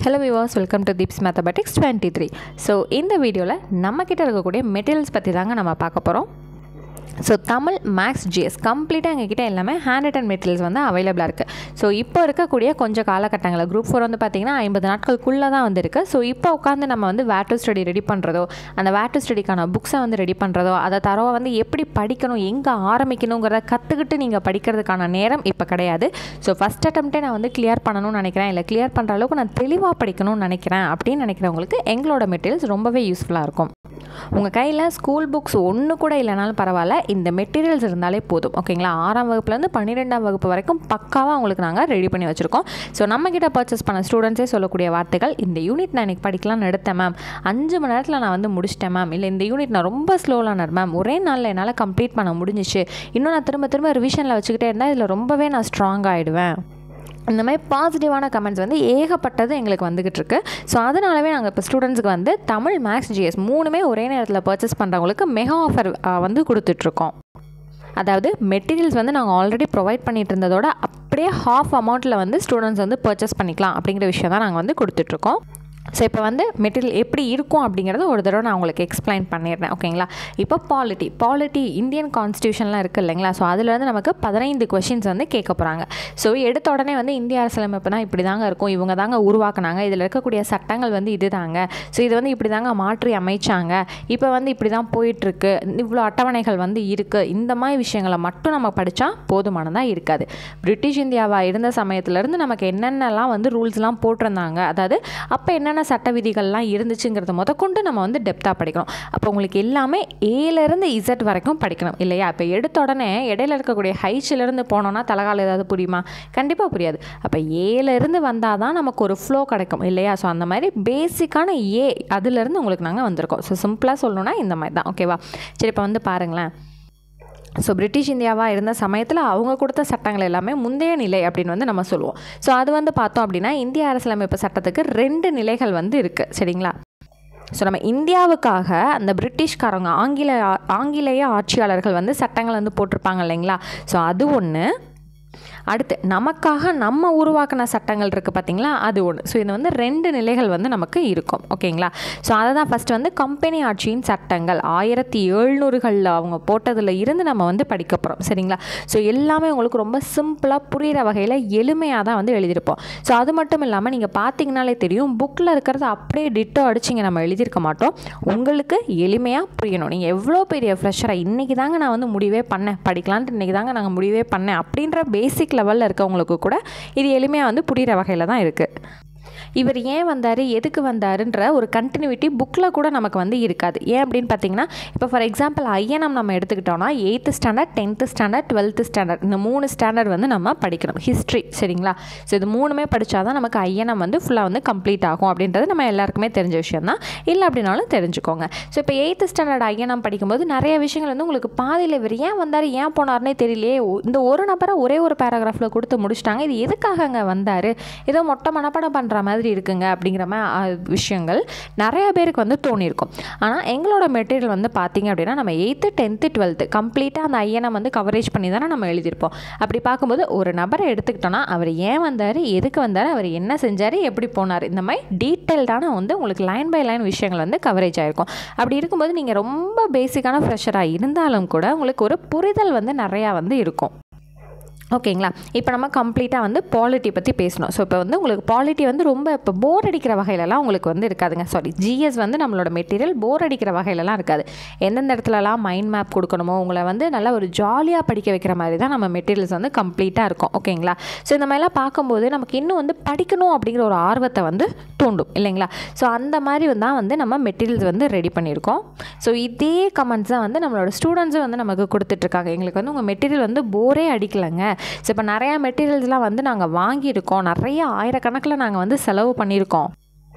Hello viewers, welcome to Deeps Mathematics 23. So இந்த வீடியோல நம்ம கிட்ட இருக்கக்கூடிய மெட்டீரியல்ஸ் பத்தி தாங்க நம்ம பார்க்க போறோம். ஸோ தமிழ் மேக்ஸ் ஜிஎஸ் கம்ப்ளீட்டாக எங்ககிட்ட எல்லாமே ஹேண்ட் ரிட்டன் மெட்டீரியல்ஸ் வந்து அவைலபிளாக இருக்குது. ஸோ இப்போ இருக்கக்கூடிய கொஞ்சம் காலகட்டங்களில் குரூப் 4 வந்து பார்த்திங்கன்னா 50 நாட்களுக்குள்ளே தான் வந்துருக்கு. ஸோ இப்போ உட்காந்து நம்ம வந்து வேர் டு ஸ்டடி ரெடி பண்ணுறதோ, அந்த வேர் டு ஸ்டடிக்கான புக்ஸை வந்து ரெடி பண்ணுறதோ, அதை தரவை வந்து எப்படி படிக்கணும், எங்கே ஆரம்பிக்கணுங்கிறத கற்றுக்கிட்டு நீங்கள் படிக்கிறதுக்கான நேரம் இப்போ கிடையாது. ஸோ ஃபஸ்ட் அட்டம்ப்டே நான் வந்து கிளியர் பண்ணணும்னு நினைக்கிறேன், இல்லை கிளியர் பண்ணுற அளவுக்கு நான் தெளிவாக படிக்கணும்னு நினைக்கிறேன் அப்படின்னு நினைக்கிறவங்களுக்கு எங்களோட மெட்டீரியல்ஸ் ரொம்பவே யூஸ்ஃபுல்லாக இருக்கும். உங்கள் கையில் ஸ்கூல் புக்ஸ் ஒன்று கூட இல்லைனாலும் பரவாயில்ல, இந்த மெட்டீரியல்ஸ் இருந்தாலே போதும். ஓகேங்களா, 6ஆம் வகுப்புலேருந்து 12ஆம் வகுப்பு வரைக்கும் பக்காவாக உங்களுக்கு நாங்கள் ரெடி பண்ணி வச்சுருக்கோம். ஸோ நம்மக்கிட்ட பர்ச்சேஸ் பண்ண ஸ்டூடெண்ட்ஸே சொல்லக்கூடிய வார்த்தைகள், இந்த யூனிட் நான் இன்றைக்கி படிக்கலாம்னு எடுத்தேன் மேம், 5 மணி நேரத்தில் நான் வந்து முடிச்சிட்டேன் மேம், இல்லை இந்த யூனிட் நான் ரொம்ப ஸ்லோலானர் மேம், ஒரே நாளில் என்னால் கம்ப்ளீட் பண்ண முடிஞ்சிச்சு, இன்னும் நான் திரும்ப ரிவிஷனில் வச்சுக்கிட்டே இருந்தால் இதில் ரொம்பவே நான் ஸ்ட்ராங் ஆகிடுவேன். இந்த மாதிரி பாசிட்டிவான கமெண்ட்ஸ் வந்து ஏகப்பட்டது எங்களுக்கு வந்துக்கிட்டு இருக்கு. ஸோ அதனாலவே நாங்கள் இப்போ ஸ்டூடெண்ட்ஸுக்கு வந்து தமிழ் மேக்ஸ் ஜிஎஸ் 3மே ஒரே நேரத்தில் பர்ச்சேஸ் பண்ணுறவங்களுக்கு மெகா ஆஃபர் வந்து கொடுத்துட்ருக்கோம். அதாவது மெட்டீரியல்ஸ் வந்து நாங்கள் ஆல்ரெடி ப்ரொவைட் பண்ணிட்டு இருந்ததோட அப்படியே ஹாஃப் அமௌண்ட்டில் வந்து ஸ்டூடெண்ட்ஸ் வந்து பர்ச்சேஸ் பண்ணிக்கலாம் அப்படிங்கிற விஷயம் தான் நாங்கள் வந்து கொடுத்துட்ருக்கோம். ஸோ இப்போ வந்து மெட்டீரியல் எப்படி இருக்கும் அப்படிங்கிறத ஒரு தடவை நான் உங்களுக்கு எக்ஸ்பிளைன் பண்ணிடுறேன். ஓகேங்களா, இப்போ பாலிட்டி இந்தியன் கான்ஸ்டியூஷன்லாம் இருக்குது இல்லைங்களா, ஸோ அதிலேருந்து நமக்கு 15 கொஷின்ஸ் வந்து கேட்க போகிறாங்க. ஸோ எடுத்த உடனே வந்து இந்திய அரசியலமைப்பு தான் இப்படி தாங்க இருக்கும், இவங்க தாங்க உருவாக்குனாங்க, இதில் இருக்கக்கூடிய சட்டங்கள் வந்து இது தாங்க, ஸோ இது வந்து இப்படி தாங்க மாற்றி அமைச்சாங்க, இப்போ வந்து இப்படி தான் போயிட்டுருக்கு, இவ்வளோ அட்டவணைகள் வந்து இருக்குது, இந்த மாதிரி விஷயங்களை மட்டும் நம்ம படித்தா போதுமானதாக இருக்காது. பிரிட்டிஷ் இந்தியாவாக இருந்த சமயத்துலேருந்து நமக்கு என்னென்னலாம் வந்து ரூல்ஸ்லாம் போட்டிருந்தாங்க, அதாவது அப்போ என்னென்ன சட்ட விதிகள்லாம் இருந்துச்சுங்கிறத முதற்கொண்டு நம்ம வந்து டெப்த்தாக படிக்கணும். அப்போ உங்களுக்கு எல்லாமே ஏலேருந்து இசட் வரைக்கும் படிக்கணும் இல்லையா. இப்போ எடுத்த உடனே இடையில இருக்கக்கூடிய ஹைச்சிலேருந்து போனோன்னா தலகால ஏதாவது புரியுமா? கண்டிப்பாக புரியாது. அப்போ ஏலேருந்து வந்தால் தான் நமக்கு ஒரு ஃப்ளோ கிடைக்கும் இல்லையா. ஸோ அந்த மாதிரி பேசிக்கான அதுலேருந்து உங்களுக்கு நாங்கள் வந்திருக்கோம். ஸோ சிம்பிளாக சொல்லணுன்னா இந்த மாதிரி தான். ஓகேவா, சரி இப்போ வந்து பாருங்களேன். ஸோ பிரிட்டிஷ் இந்தியாவாக இருந்த சமயத்தில் அவங்க கொடுத்த சட்டங்கள் எல்லாமே முந்தைய நிலை அப்படின்னு வந்து நம்ம சொல்லுவோம். ஸோ அது வந்து பார்த்தோம் அப்படின்னா இந்திய அரசியலமைப்பு சட்டத்துக்கு 2 நிலைகள் வந்து இருக்குது. சரிங்களா, ஸோ நம்ம இந்தியாவுக்காக அந்த பிரிட்டிஷ்காரங்க ஆங்கிலேய ஆட்சியாளர்கள் வந்து சட்டங்கள் வந்து போட்டிருப்பாங்க இல்லைங்களா. ஸோ அது ஒன்று. அடுத்து நமக்காக நம்ம உருவாக்கின சட்டங்கள் இருக்குது பார்த்தீங்களா, அது ஒன்று. ஸோ இது வந்து 2 நிலைகள் வந்து நமக்கு இருக்கும். ஓகேங்களா, ஸோ அதை தான் ஃபஸ்ட்டு வந்து கம்பெனி ஆட்சியின் சட்டங்கள் 1700களில் அவங்க போட்டதில் இருந்து நம்ம வந்து படிக்க போகிறோம். சரிங்களா, ஸோ எல்லாமே உங்களுக்கு ரொம்ப சிம்பிளாக புரிகிற வகையில் எளிமையாக தான் வந்து எழுதியிருப்போம். ஸோ அது மட்டும் இல்லாமல் நீங்கள் பார்த்தீங்கனாலே தெரியும், புக்கில் இருக்கிறத அப்படியே டிட்டோ அடிச்சிங்க நம்ம எழுதியிருக்க மாட்டோம். உங்களுக்கு எளிமையாக புரியணும். நீங்கள் எவ்வளோ பெரிய ஃப்ரெஷராக இன்றைக்கி தாங்க நான் வந்து முடிவே பண்ணேன் படிக்கலான்ட்டு, இன்றைக்கி தாங்க நாங்கள் முடிவே பண்ணேன் அப்படின்ற பேசிக் லெவலில் இருக்கவங்களுக்கு கூட இது எளிமையாக வந்து புரிகிற வகையில் தான் இருக்குது. இவர் ஏன் வந்தார், எதுக்கு வந்தாருன்ற ஒரு கண்டினியூட்டி புக்கில் கூட நமக்கு வந்து இருக்காது. ஏன் அப்படின்னு பார்த்தீங்கன்னா, இப்போ ஃபார் எக்ஸாம்பிள் ஐஎன்எம் நம்ம எடுத்துக்கிட்டோம்னா 8th standard 10th standard 12th standard இந்த 3 ஸ்டாண்டர்ட் வந்து நம்ம படிக்கணும். ஹிஸ்ட்ரி சரிங்களா. ஸோ இது 3மே படித்தா தான் நமக்கு ஐஎன்எம் வந்து ஃபுல்லாக வந்து கம்ப்ளீட் ஆகும் அப்படின்றது நம்ம எல்லாருக்குமே தெரிஞ்ச விஷயம் தான். இல்லை அப்படின்னாலும் தெரிஞ்சுக்கோங்க. ஸோ இப்போ 8th ஸ்டாண்டர்ட் ஐஎன்எம் படிக்கும்போது நிறைய விஷயங்கள் வந்து உங்களுக்கு பாதியில் இவர் ஏன் வந்தார் ஏன் போனார்னே தெரியலையே, இந்த ஒரு நபரை ஒரே ஒரு பேராகிராஃபில் கொடுத்து முடிச்சிட்டாங்க, இது எதுக்காக அங்கே வந்தார், ஏதோ மொட்டை மனப்பாடம் பண்ணுற மாதிரி இருக்குங்க அப்படிங்கிற மாதிரி விஷயங்கள் நிறைய பேருக்கு வந்து தோணியிருக்கும். ஆனால் எங்களோட மெட்டீரியல் வந்து பார்த்தீங்க அப்படின்னா நம்ம 8th 10th 12th கம்ப்ளீட்டாக அந்த ஐஎன்எம் வந்து கவரேஜ் பண்ணி தானே நம்ம எழுதியிருப்போம். அப்படி பார்க்கும்போது ஒரு நபரை எடுத்துக்கிட்டோன்னா அவர் ஏன் வந்தார், எதுக்கு வந்தார், அவர் என்ன செஞ்சார், எப்படி போனார், இந்த மாதிரி டீட்டெயில்டான வந்து உங்களுக்கு லைன் பை லைன் விஷயங்கள் வந்து கவரேஜ் ஆகிருக்கும். அப்படி இருக்கும்போது நீங்கள் ரொம்ப பேசிக்கான ஃப்ரெஷராக இருந்தாலும் கூட உங்களுக்கு ஒரு புரிதல் வந்து நிறையா வந்து இருக்கும். ஓகேங்களா, இப்போ நம்ம கம்ப்ளீட்டாக வந்து பாலிட்டி பற்றி பேசணும். ஸோ இப்போ வந்து உங்களுக்கு பாலிட்டி வந்து ரொம்ப இப்போ போர் அடிக்கிற வகையிலலாம் உங்களுக்கு வந்து இருக்காதுங்க. சாரி, ஜிஎஸ் வந்து நம்மளோட மெட்டீரியல் போர் அடிக்கிற வகையிலலாம் இருக்காது. எந்தெந்த இடத்துலலாம் மைண்ட் மேப் கொடுக்கணுமோ உங்களை வந்து நல்லா ஒரு ஜாலியாக படிக்க வைக்கிற மாதிரி தான் நம்ம மெட்டீரியல்ஸ் வந்து கம்ப்ளீட்டாக இருக்கும். ஓகேங்களா, ஸோ இந்த மாதிரிலாம் பார்க்கும்போது நமக்கு இன்னும் வந்து படிக்கணும் அப்படிங்கிற ஒரு ஆர்வத்தை வந்து தூண்டும் இல்லைங்களா. ஸோ அந்த மாதிரி தான் வந்து நம்ம மெட்டீரியல்ஸ் வந்து ரெடி பண்ணியிருக்கோம். ஸோ இதே கமெண்ட்ஸ் தான் வந்து நம்மளோட ஸ்டூடெண்ட்ஸும் வந்து நமக்கு கொடுத்துட்ருக்காங்க. எங்களுக்கு வந்து உங்கள் மெட்டீரியல் வந்து போரே அடிக்கலைங்க. ஸோ இப்போ நிறையா மெட்டீரியல்ஸ்லாம் வந்து நாங்கள் வாங்கியிருக்கோம், நிறைய ஆயிரக்கணக்கில் நாங்கள் வந்து செலவு பண்ணியிருக்கோம்,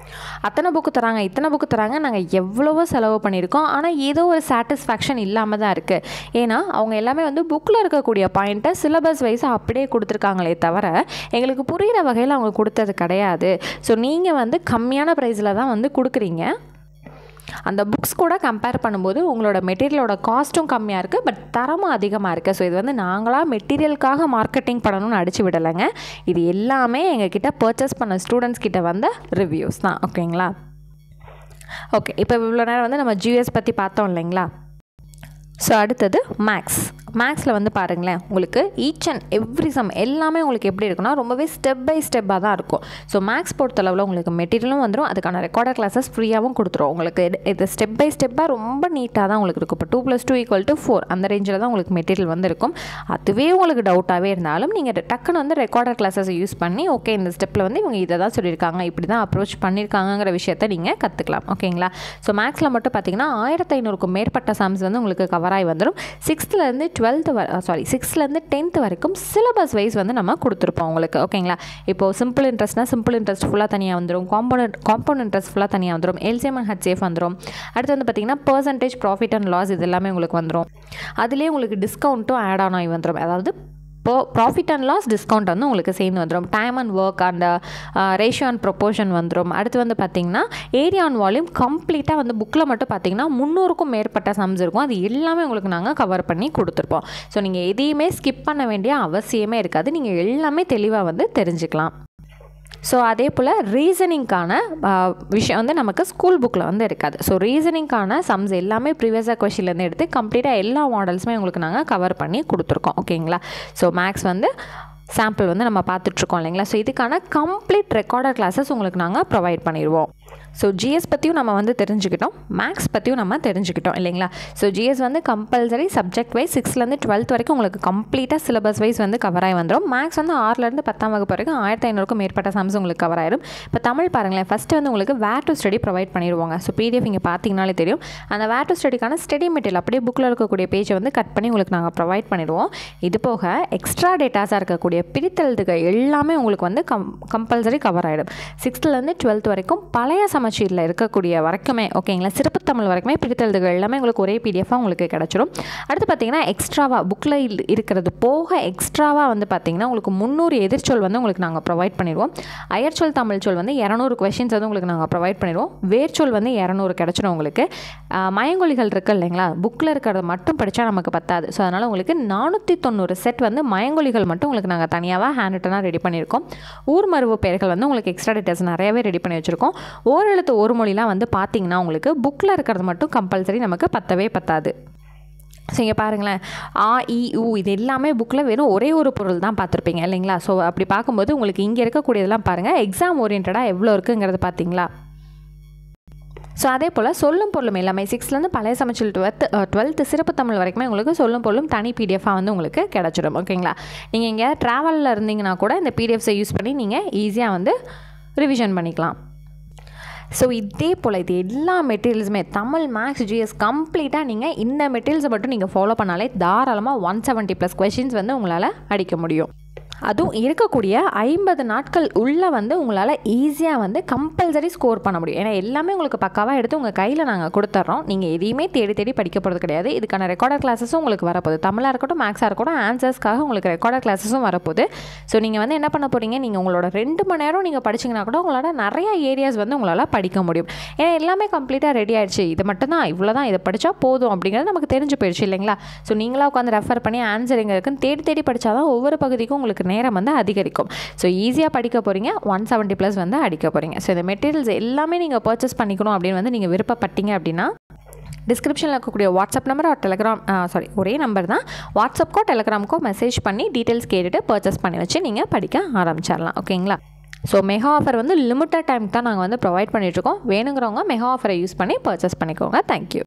அத்தனை புக்கு தராங்க இத்தனை புக்கு தராங்க, நாங்கள் எவ்வளவோ செலவு பண்ணியிருக்கோம், ஆனால் ஏதோ ஒரு சாட்டிஸ்ஃபேக்ஷன் இல்லாமல் தான் இருக்குது. ஏன்னா அவங்க எல்லாமே வந்து புக்கில் இருக்கக்கூடிய பாயிண்ட்டை சிலபஸ் வைஸாக அப்படியே கொடுத்துருக்காங்களே தவிர எங்களுக்கு புரிகிற வகையில் அவங்க கொடுத்தது கிடையாது. ஸோ நீங்கள் வந்து கம்மியான ப்ரைஸில் தான் வந்து கொடுக்குறீங்க, அந்த புக்ஸ் கூட கம்பேர் பண்ணும்போது உங்களோட மெட்டீரியலோட காஸ்ட்டும் கம்மியாக இருக்குது, பட் தரமும் அதிகமாக இருக்குது. ஸோ இது வந்து நாங்களாக மெட்டீரியலுக்காக மார்க்கெட்டிங் பண்ணணும்னு அடிச்சு விடலைங்க. இது எல்லாமே எங்ககிட்ட பர்ச்சேஸ் பண்ண ஸ்டூடெண்ட்ஸ் கிட்ட வந்த ரிவ்யூஸ் தான். ஓகேங்களா? ஓகே, இப்போ இவ்வளோ நேரம் வந்து நம்ம ஜிஎஸ் பற்றி பார்த்தோம் இல்லைங்களா? ஸோ அடுத்தது மேக்ஸில் வந்து பாருங்களேன், உங்களுக்கு ஈச் அண்ட் எவ்ரி சம் எல்லாமே உங்களுக்கு எப்படி இருக்குன்னா ரொம்பவே ஸ்டெப் பை ஸ்டெப்பாக தான் இருக்கும். ஸோ மேக்ஸ் பொறுத்தளவில் உங்களுக்கு மெட்டீரியலும் வந்துடும், அதுக்கான ரெக்கார்டர் கிளாஸஸ் ஃப்ரீயாகவும் கொடுத்துரும். உங்களுக்கு இது ஸ்டெப் பை ஸ்டெப்பாக ரொம்ப நீட்டாக தான் உங்களுக்கு இருக்கும். இப்போ 2 + 2 = 4 அந்த ரேஞ்சில் தான் உங்களுக்கு மெட்டீரியல் வந்து இருக்கும். அதுவே உங்களுக்கு டவுட்டாகவே இருந்தாலும் நீங்கள் டக்குன்னு வந்து ரெக்கார்டர் கிளாஸஸ் யூஸ் பண்ணி ஓகே இந்த ஸ்டெப்பில் வந்து இவங்க இதை தான் சொல்லியிருக்காங்க, இப்படி தான் அப்ரோச் பண்ணியிருக்காங்கிற விஷயத்தை நீங்கள் கற்றுக்கலாம். ஓகேங்களா? ஸோ மேக்ஸில் மட்டும் பார்த்தீங்கன்னா 1500க்கும் மேற்பட்ட சம்ஸ் வந்து உங்களுக்கு கவராகி வந்துடும். 6th-லேருந்து 10th வரைக்கும் சிலபஸ் வைஸ் வந்து நம்ம கொடுத்துருப்போம் உங்களுக்கு. ஓகேங்களா? இப்போது சிம்பிள் இன்ட்ரெஸ்ட் ஃபுல்லாக தனியாக வந்துடும், காம்பவுண்ட் இன்ட்ரெஸ்ட் ஃபுல்லாக தனியாக வந்துடும், எல்சிஎம் அண்ட் ஹெச்சிஎஃப் வந்துடும். அடுத்து வந்து பார்த்திங்கன்னா பர்சன்டேஜ், ப்ராஃபிட் அண்ட் லாஸ் இது எல்லாமே உங்களுக்கு வந்துடும். அதுலேயே உங்களுக்கு டிஸ்கவுண்ட்டும் ஆட் ஆன் ஆகி வந்துடும். அதாவது ப்ராஃபிட் அண்ட் லாஸ் டிஸ்கவுண்ட் வந்து உங்களுக்கு சேர்ந்து வந்துடும். Time and work and ratio and proportion வந்துடும். அடுத்து வந்து பார்த்திங்கன்னா ஏரியா அண்ட் வால்யூம் கம்ப்ளீட்டாக வந்து புக்கில் மட்டும் பார்த்திங்கன்னா 300க்கும் மேற்பட்ட சம்ஸ் இருக்கும். அது எல்லாமே உங்களுக்கு நாங்கள் கவர் பண்ணி கொடுத்துருப்போம். ஸோ நீங்கள் எதையுமே ஸ்கிப் பண்ண வேண்டிய அவசியமே இருக்காது, நீங்கள் எல்லாமே தெளிவாக வந்து தெரிஞ்சுக்கலாம். ஸோ அதே போல் ரீசனிங்கான விஷயம் வந்து நமக்கு ஸ்கூல் புக்கில் வந்து இருக்காது. ஸோ ரீசனிங்கான சம்ஸ் எல்லாமே ப்ரீவியஸாக கொஷின்லேருந்து எடுத்து கம்ப்ளீட்டாக எல்லா மாடல்ஸுமே உங்களுக்கு நாங்கள் கவர் பண்ணி கொடுத்துருக்கோம். ஓகேங்களா? ஸோ மேக்ஸ் வந்து சாம்பிள் வந்து நம்ம பார்த்துட்ருக்கோம் இல்லைங்களா? ஸோ இதுக்கான கம்ப்ளீட் ரெக்கார்டர் கிளாஸஸ் உங்களுக்கு நாங்கள் ப்ரொவைட் பண்ணிடுவோம். ஸோ ஜிஎஸ் பற்றியும் நம்ம வந்து தெரிஞ்சுக்கிட்டோம், மேக்ஸ் பற்றியும் நம்ம தெரிஞ்சுக்கிட்டோம் இல்லைங்களா? ஸோ ஜிஎஸ் வந்து கம்பல்சரி சப்ஜெக்ட் வைஸ் 6th-லேருந்து 12th வரைக்கும் உங்களுக்கு கம்ப்ளீட்டாக சிலபஸ் வைஸ் வந்து கவர் ஆகி வந்துடும். மேக்ஸ் வந்து 6th-லேருந்து 10ஆம் வகுப்பு வரைக்கும் 1500க்கும் மேற்பட்ட சம்ஸ் உங்களுக்கு கவர் ஆயிடும். இப்போ தமிழ் பாருங்களேன், ஃபஸ்ட்டு வந்து உங்களுக்கு வேர் டு ஸ்டடி ப்ரொவைட் பண்ணிடுவாங்க. ஸோ பிடிஎஃப் இங்கே பார்த்தீங்கனாலே தெரியும். அந்த வேர் டு ஸ்டடிக்கான ஸ்டடி மெட்டீரியல் அப்படியே புக்கில் இருக்கக்கூடிய பேஜை வந்து கட் பண்ணி உங்களுக்கு நாங்கள் ப்ரொவைட் பண்ணிடுவோம். இது போக எக்ஸ்ட்ரா டேட்டாஸாக இருக்கக்கூடிய பிரித்தெழுதுகள் எல்லாமே உங்களுக்கு வந்து கம்பல்சரி கவர் ஆகிடும். 6th-லேருந்து 12th வரைக்கும் பழைய சமச்சீரில் இருக்கக்கூடிய வரைக்குமே ஓகேங்களா, சிறப்பு தமிழ் வரைக்குமே பிரித்தெழுதுகள் எல்லாமே உங்களுக்கு ஒரே பிடிஎஃபாக உங்களுக்கு கிடச்சிடும். அடுத்து பார்த்தீங்கன்னா எக்ஸ்ட்ராவாக புக்கில் இருக்கிறது போக எக்ஸ்ட்ராவாக வந்து பார்த்தீங்கன்னா உங்களுக்கு 300 எதிர்ச்சொல் வந்து உங்களுக்கு நாங்கள் ப்ரொவைட் பண்ணிடுவோம். அயற்சொல் தமிழ் சொல் வந்து 200 கொஷின்ஸ் வந்து உங்களுக்கு நாங்கள் ப்ரொவைட் பண்ணிடுவோம். வேர்ச்சொல் வந்து 200 கிடச்சிடும் உங்களுக்கு. மயங்கொலிகள் இருக்குது இல்லைங்களா, புக்கில் இருக்கிறத மட்டும் படித்தா நமக்கு பத்தாது. ஸோ அதனால் உங்களுக்கு 490 செட் வந்து மயங்கொலிகள் மட்டும் உங்களுக்கு நாங்கள் தனியாக ஹேண்ட் ரிட்டனாக ரெடி பண்ணியிருக்கோம். ஊர் மருவு பெயர்கள் வந்து உங்களுக்கு எக்ஸ்ட்ரா டீட்டெயில்ஸ் நிறையவே ரெடி பண்ணி வச்சுருக்கோம். ஓரெழுத்து ஒரு மொழிலாம் வந்து பார்த்தீங்கன்னா உங்களுக்கு புக்கில் இருக்கிறது மட்டும் கம்பல்சரி நமக்கு பத்தாது. ஸோ இங்கே பாருங்களேன், ஆ இ உ இது எல்லாமே புக்கில் வெறும் ஒரே ஒரு பொருள் தான் பார்த்துருப்பீங்க இல்லைங்களா? ஸோ அப்படி பார்க்கும்போது உங்களுக்கு இங்கே இருக்கக்கூடியதெல்லாம் பாருங்கள், எக்ஸாம் ஓரியன்டாக எவ்வளோ இருக்குங்கிறது பார்த்தீங்களா? ஸோ அதே போல் சொல்லும் பொருளும் எல்லாமே 6th-லேருந்து பழைய சமச்சீர் 12th சிறப்பு தமிழ் வரைக்குமே உங்களுக்கு சொல்லும் பொருளும் தனி பிடிஎஃபாக வந்து உங்களுக்கு கிடச்சிடும். ஓகேங்களா? நீங்கள் இங்கே ட்ராவலில் இருந்தீங்கன்னா கூட இந்த பிடிஎஃப்ஸை யூஸ் பண்ணி நீங்கள் ஈஸியாக வந்து ரிவிஷன் பண்ணிக்கலாம். ஸோ இதே போல் இது எல்லா மெட்டீரியல்ஸுமே தமிழ், மேக்ஸ், ஜிஎஸ் கம்ப்ளீட்டாக நீங்கள் இந்த மெட்டீரியல்ஸை மட்டும் நீங்கள் ஃபாலோ பண்ணாலே தாராளமாக 170+ கொஷின்ஸ் வந்து உங்களால் அடிக்க முடியும். அதுவும் இருக்கக்கூடிய 50 நாட்கள் உள்ளே வந்து உங்களால் ஈஸியாக வந்து கம்பல்சரி ஸ்கோர் பண்ண முடியும். ஏன்னா எல்லாமே உங்களுக்கு பக்காவாக எடுத்து உங்கள் கையில் நாங்கள் கொடுத்துட்றோம். நீங்கள் எதையுமே தேடி படிக்க போகிறது கிடையாது. இதுக்கான ரெக்கார்டர் கிளாஸஸும் உங்களுக்கு வரப்போகுது. தமிழாக இருக்கட்டும், மேக்ஸாக இருக்கட்டும், ஆன்சர்ஸ்க்காக உங்களுக்கு ரெக்கார்டர் கிளாஸஸும் வரப்போகுது. ஸோ நீங்கள் வந்து என்ன பண்ண போகிறீங்க, நீங்கள் உங்களோட 2 மணி நேரம் நீங்கள் படிச்சிங்கன்னா கூட உங்களோட நிறையா ஏரியாஸ் வந்து உங்களால் படிக்க முடியும். ஏன்னா எல்லாமே கம்ப்ளீட்டாக ரெடி ஆகிடுச்சு, இது மட்டும்தான் இவ்வளோ தான், இதை படித்தா போதும் அப்படிங்கிறது நமக்கு தெரிஞ்சு போயிடுச்சு இல்லைங்களா? ஸோ நீங்களாக உட்காந்து ரெஃபர் பண்ணி ஆன்சர் எங்கே இருக்குன்னு தேடி படித்தா தான் ஒவ்வொரு பகுதிக்கும் உங்களுக்கு நேரம் வந்து அதிகரிக்கும். ஸோ ஈஸியாக படிக்க போகிறீங்க, 170+ வந்து அடிக்க போகிறீங்க. ஸோ இந்த மெட்டீரியல்ஸ் எல்லாமே நீங்கள் பர்ச்சேஸ் பண்ணிக்கணும் அப்படின்னு வந்து நீங்கள் விருப்பப்பட்டீங்க அப்படின்னா டிஸ்கிரிப்ஷனில் இருக்கக்கூடிய வாட்ஸ்அப் நம்பர் ஒரு டெலிகிராம் ஒரே நம்பர் தான், வாட்ஸ்அப்க்கோ டெலிகிராமுக்கோ மெசேஜ் பண்ணி டீட்டெயில்ஸ் கேட்டுட்டு பர்ச்சேஸ் பண்ணி வச்சு நீங்கள் படிக்க ஆரம்பிச்சிடலாம். ஓகேங்களா? ஸோ மெகா ஆஃபர் வந்து லிமிட்டட் டைம் தான் நாங்கள் வந்து ப்ரொவைட் பண்ணிகிட்ருக்கோம். வேணுங்கிறவங்க மெகா ஆஃபரை யூஸ் பண்ணி பர்ச்சேஸ் பண்ணிக்கோங்க. தேங்க்யூ.